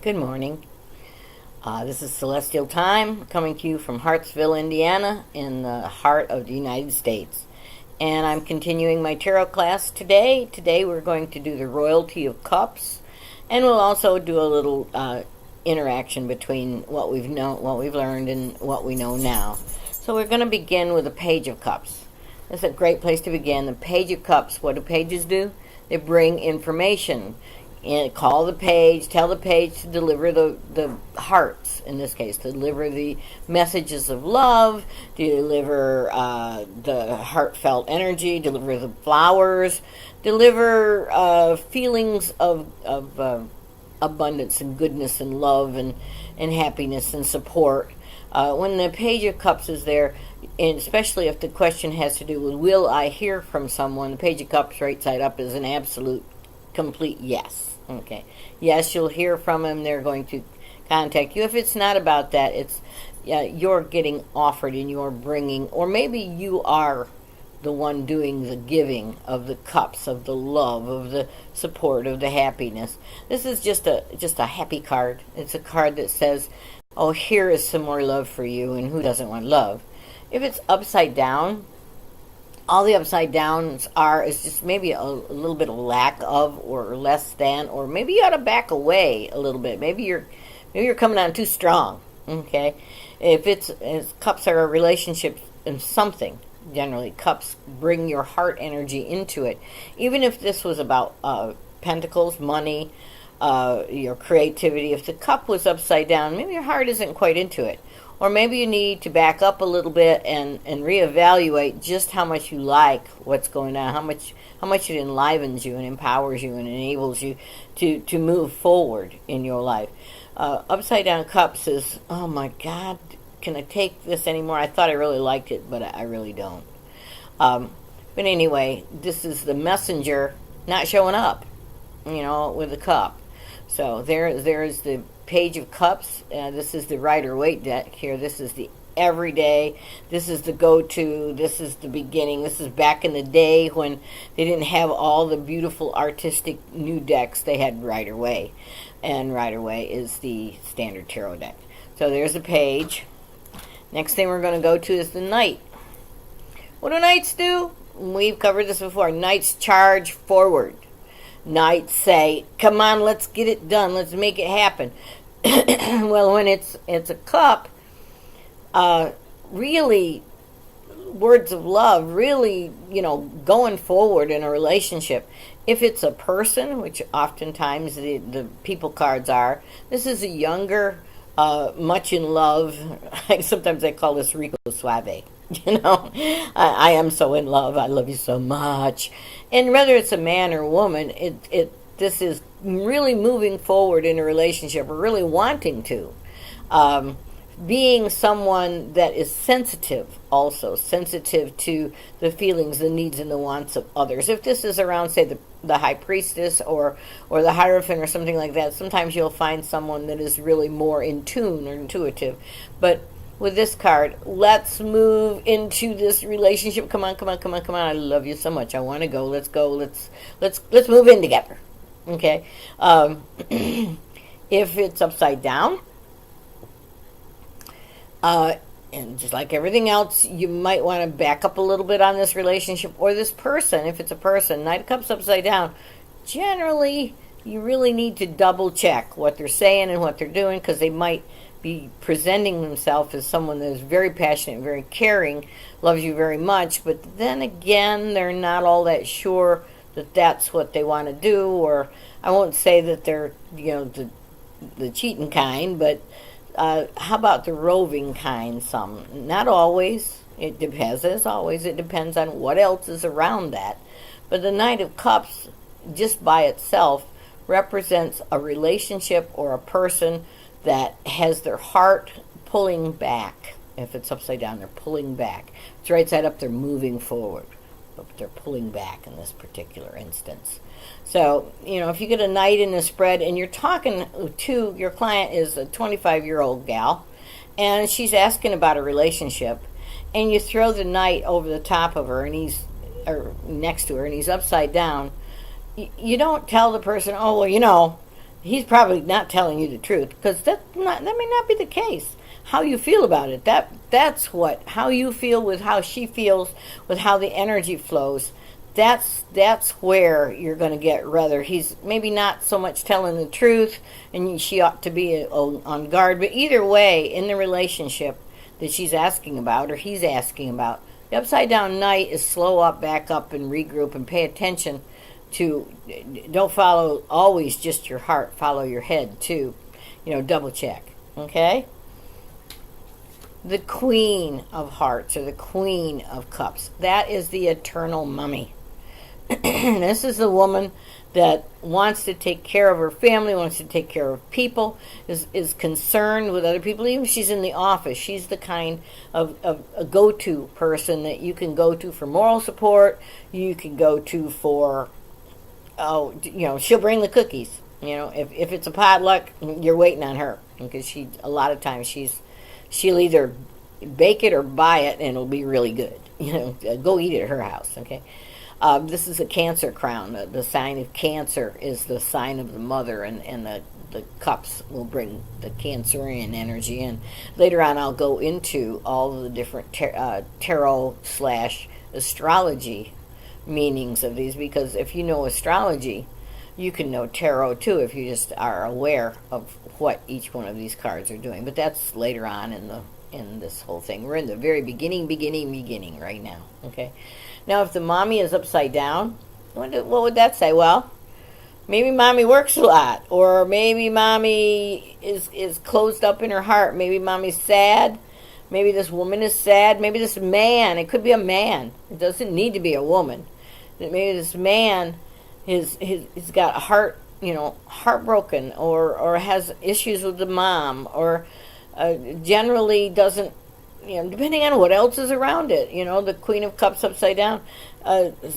Good morning. This is Celestial Time coming to you from Hartsville, Indiana, in the heart of the United States. And I'm continuing my tarot class today. Today we're going to do the Royalty of Cups, and we'll also do a little interaction between what we've learned, and what we know now. So we're going to begin with the Page of Cups. That's a great place to begin. The Page of Cups. What do pages do? They bring information. And call the page, tell the page to deliver the hearts, in this case, deliver the messages of love, deliver the heartfelt energy, deliver the flowers, deliver feelings of abundance and goodness and love and happiness and support. When the Page of Cups is there, and especially if the question has to do with will I hear from someone, the Page of Cups right side up is an absolute, complete yes. Okay. Yes, you'll hear from them. They're going to contact you. If it's not about that, it's you're getting offered and you're bringing, or maybe you are the one doing the giving of the cups, of the love, of the support, of the happiness. This is just a happy card. It's a card that says, oh, here is some more love for you, and who doesn't want love? If it's upside down, all the upside downs is just maybe a little bit of lack of, or less than, or maybe you ought to back away a little bit. Maybe you're coming on too strong. Okay, if cups are a relationship and something, generally cups bring your heart energy into it. Even if this was about pentacles, money, your creativity, if the cup was upside down, maybe your heart isn't quite into it. Or maybe you need to back up a little bit and reevaluate just how much you like what's going on, how much it enlivens you and empowers you and enables you to move forward in your life. Upside down cups is, oh my God, can I take this anymore? I thought I really liked it, but I really don't. But anyway, this is the messenger not showing up, with the cup. So there's the Page of Cups. This is the Rider-Waite deck here. This is the everyday. This is the go-to. This is the beginning. This is back in the day when they didn't have all the beautiful artistic new decks. They had Rider-Waite. And Rider-Waite is the standard tarot deck. So there's the page. Next thing we're going to go to is the Knight. What do Knights do? We've covered this before. Knights charge forward. Knights say, come on, let's get it done. Let's make it happen. Well, when it's a cup, really words of love, really, going forward in a relationship. If it's a person, which oftentimes the people cards are, this is a younger, much in love. Sometimes I call this Rico Suave. I am so in love. I love you so much. And whether it's a man or a woman, this is really moving forward in a relationship, or really wanting to. Being someone that is sensitive, also sensitive to the feelings, the needs, and the wants of others. If this is around, say, the High Priestess or the Hierophant or something like that, sometimes you'll find someone that is really more in tune or intuitive. But with this card, let's move into this relationship. Come on. I love you so much. I want to go. Let's go. Let's move in together. Okay. If it's upside down, and just like everything else, you might want to back up a little bit on this relationship or this person. If it's a person, Knight of Cups upside down, generally you really need to double check what they're saying and what they're doing, because they might be presenting themselves as someone that is very passionate, very caring, loves you very much, but then again, they're not all that sure that that's what they want to do. Or I won't say that they're, the cheating kind, but how about the roving kind? Some, not always. It depends, as always. It depends on what else is around that. But the Knight of Cups, just by itself, represents a relationship or a person that has their heart pulling back. If it's upside down, they're pulling back. If it's right side up, they're moving forward. But they're pulling back in this particular instance. So, if you get a Knight in the spread and you're talking to, your client is a 25-year-old gal, and she's asking about a relationship, and you throw the Knight over the top of her, and he's next to her, and he's upside down, you don't tell the person, oh, well, he's probably not telling you the truth, because that may not be the case. How you feel about it, that's what, how you feel with how she feels, with how the energy flows, that's where you're going to get, rather he's maybe not so much telling the truth and she ought to be on guard. But either way, in the relationship that she's asking about or he's asking about, the upside down knight is slow up, back up, and regroup, and pay attention to, don't follow always just your heart, follow your head too. Double check. Okay? The Queen of Hearts, or the Queen of Cups, that is the eternal mummy. This is the woman that wants to take care of her family, wants to take care of people, is concerned with other people. Even if she's in the office, she's the kind of a go-to person that you can go to for moral support. You can go to for, she'll bring the cookies. If it's a potluck, you're waiting on her, because a lot of times she'll either bake it or buy it, and it'll be really good. Go eat it at her house, okay? This is a Cancer crown. The sign of Cancer is the sign of the mother, and the cups will bring the Cancerian energy in. Later on, I'll go into all of the different tarot/astrology meanings of these, because if you know astrology, you can know tarot too, if you just are aware of what each one of these cards are doing. But that's later on in this whole thing. We're in the very beginning right now, okay? Now, if the mommy is upside down, what would that say? Well, maybe mommy works a lot, or maybe mommy is closed up in her heart. Maybe mommy's sad. Maybe this woman is sad. Maybe this man, it could be a man. It doesn't need to be a woman. Maybe this man he's got a heart, heartbroken, or has issues with the mom, or generally doesn't, depending on what else is around it. The Queen of Cups upside down,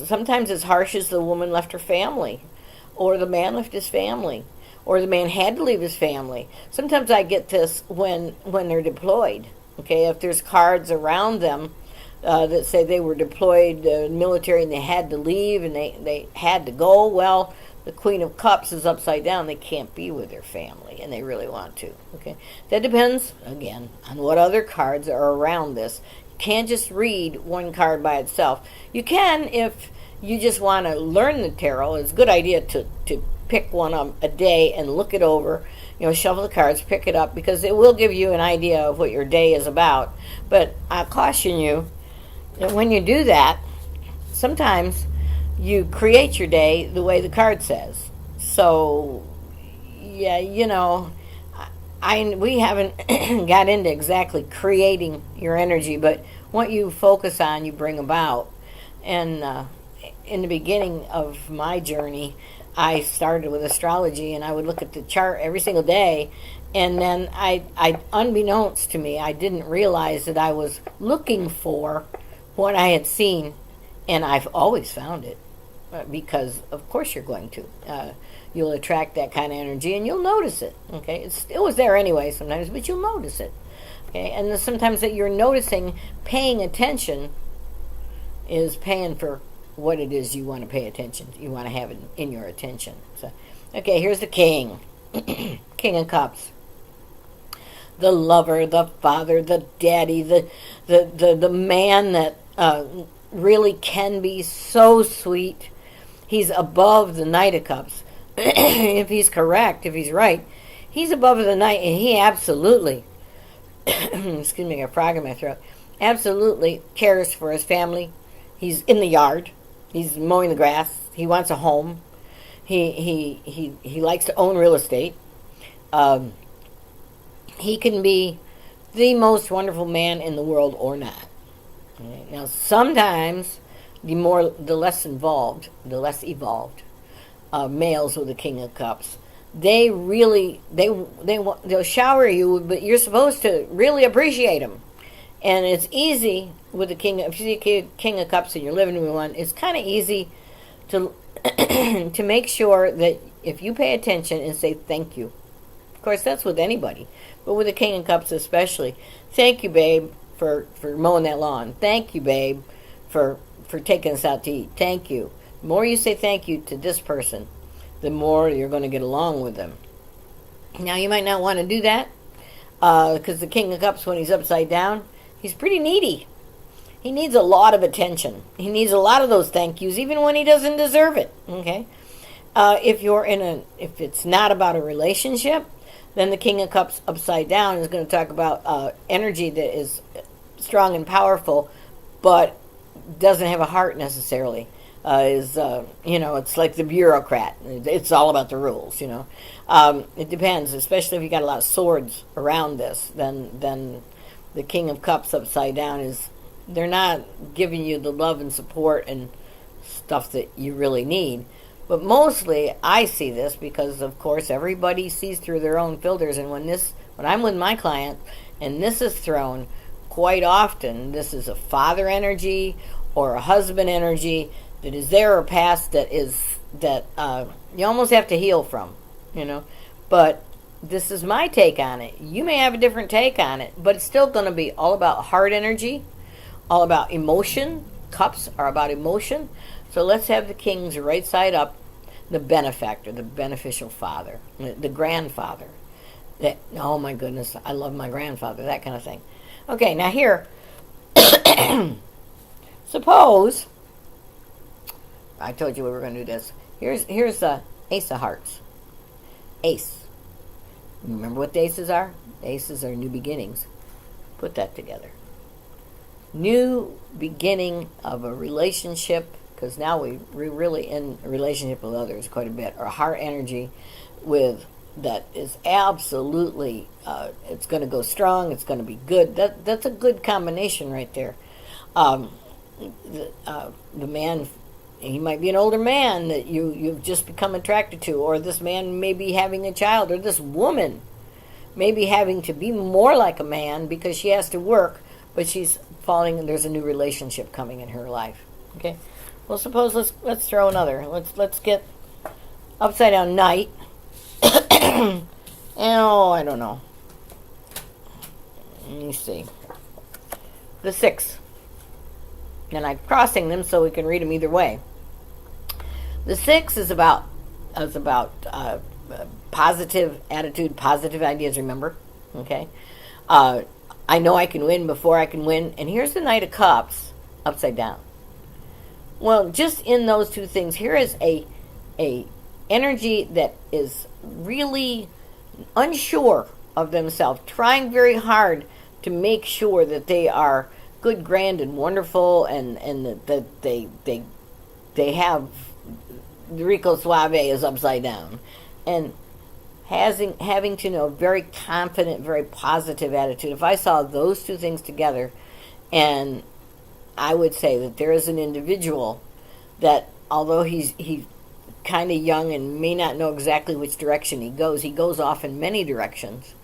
sometimes it's harsh as the woman left her family, or the man left his family, or the man had to leave his family. Sometimes I get this when they're deployed. Okay, if there's cards around them that say they were deployed military and they had to leave and they had to go, well, the Queen of Cups is upside down. They can't be with their family, and they really want to. Okay, that depends, again, on what other cards are around this. You can't just read one card by itself. You can if you just want to learn the tarot. It's a good idea to pick one a day and look it over. Shuffle the cards, pick it up, because it will give you an idea of what your day is about. But I caution you that when you do that, sometimes you create your day the way the card says. So, yeah, we haven't got into exactly creating your energy, but what you focus on, you bring about. And in the beginning of my journey, I started with astrology, and I would look at the chart every single day, and then I unbeknownst to me, I didn't realize that I was looking for what I had seen, and I've always found it, because of course you're going to. You'll attract that kind of energy, and you'll notice it. Okay, it was there anyway sometimes, but you'll notice it. Okay, and sometimes that you're noticing, paying attention, is paying for what it is you want to pay attention. You want to have it in your attention. So, okay, here's the King, King of Cups. The lover, the father, the daddy, the man that really can be so sweet. He's above the Knight of Cups. If he's correct, if he's right, he's above the Knight, and he absolutely, excuse me, I got a frog in my throat, absolutely cares for his family. He's in the yard. He's mowing the grass. He wants a home. He likes to own real estate. He can be the most wonderful man in the world or not. Okay. Now, sometimes the less evolved males with the King of Cups, they really they'll shower you, but you're supposed to really appreciate them. And it's easy with the King. If you see a King of Cups and you're living with one, it's kind of easy to to make sure that if you pay attention and say thank you. Of course, that's with anybody, but with the King of Cups especially. Thank you, babe, for mowing that lawn. Thank you, babe, for taking us out to eat. Thank you. The more you say thank you to this person, the more you're going to get along with them. Now, you might not want to do that because the King of Cups, when he's upside down, he's pretty needy. He needs a lot of attention. He needs a lot of those thank yous, even when he doesn't deserve it. Okay, if it's not about a relationship, then the King of Cups upside down is going to talk about energy that is strong and powerful, but doesn't have a heart necessarily. It's like the bureaucrat. It's all about the rules. It depends, especially if you got a lot of swords around this. Then the King of Cups upside down is, they're not giving you the love and support and stuff that you really need. But mostly, I see this because, of course, everybody sees through their own filters. And when I'm with my client, and this is thrown, quite often, this is a father energy or a husband energy that is there or past that you almost have to heal from, But this is my take on it. You may have a different take on it, but it's still going to be all about heart energy, all about emotion. Cups are about emotion. So let's have the Kings right side up, the benefactor, the beneficial father, the grandfather. Oh my goodness, I love my grandfather, that kind of thing. Okay, now here, suppose, I told you we were going to do this. Here's the Ace of Hearts. Ace. Remember what the aces are? The aces are new beginnings. Put that together. New beginning of a relationship, because now we're really in a relationship with others quite a bit, or heart energy that is absolutely, it's going to go strong, it's going to be good. That's a good combination right there. The man, he might be an older man that you've just become attracted to, or this man may be having a child, or this woman may be having to be more like a man because she has to work, but she's falling, and there's a new relationship coming in her life. Okay, well, suppose let's throw another. Let's get upside down Knight. Oh, I don't know. Let me see. The 6. And I'm crossing them so we can read them either way. The 6 is about positive attitude, positive ideas. Remember, okay. I know I can win before I can win. And here's the Knight of Cups upside down. Well, just in those two things, here is a energy that is really unsure of themselves, trying very hard to make sure that they are good, grand, and wonderful, and that they have Rico Suave is upside down, and having to know very confident, very positive attitude. If I saw those two things together, and I would say that there is an individual that, although he's kind of young and may not know exactly which direction he goes off in many directions,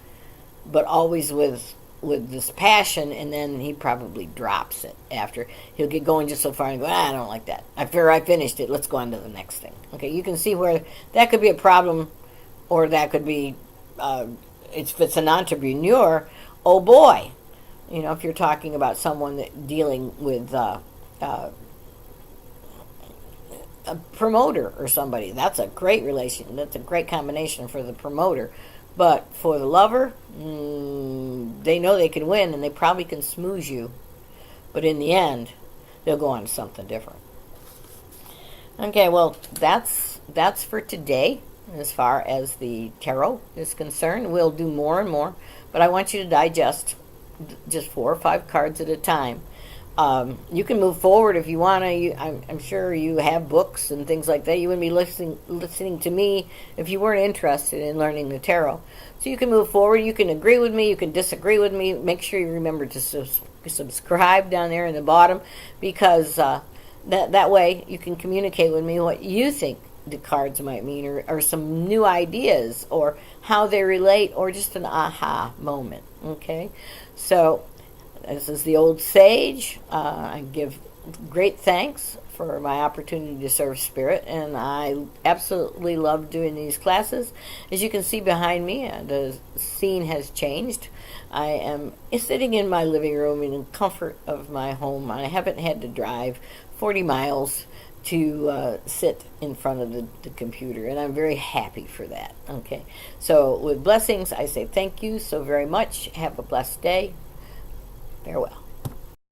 but always with this passion, and then he probably drops it after. He'll get going just so far and go, I don't like that. I finished it. Let's go on to the next thing. Okay, you can see where that could be a problem, or that could be, if it's an entrepreneur, oh boy. If you're talking about someone that dealing with a promoter or somebody, that's a great relation. That's a great combination for the promoter. But for the lover, they know they can win, and they probably can smooze you. But in the end, they'll go on to something different. Okay, well, that's for today as far as the tarot is concerned. We'll do more and more, but I want you to digest just 4 or 5 cards at a time. You can move forward if you want to. I'm sure you have books and things like that. You wouldn't be listening to me if you weren't interested in learning the tarot. So you can move forward. You can agree with me. You can disagree with me. Make sure you remember to subscribe down there in the bottom, because that way you can communicate with me what you think the cards might mean, or some new ideas, or how they relate, or just an aha moment. Okay? So this is the old sage. I give great thanks for my opportunity to serve Spirit, and I absolutely love doing these classes. As you can see behind me, the scene has changed. I am sitting in my living room in the comfort of my home. I haven't had to drive 40 miles to sit in front of the computer, and I'm very happy for that. Okay, so with blessings, I say thank you so very much. Have a blessed day. Farewell.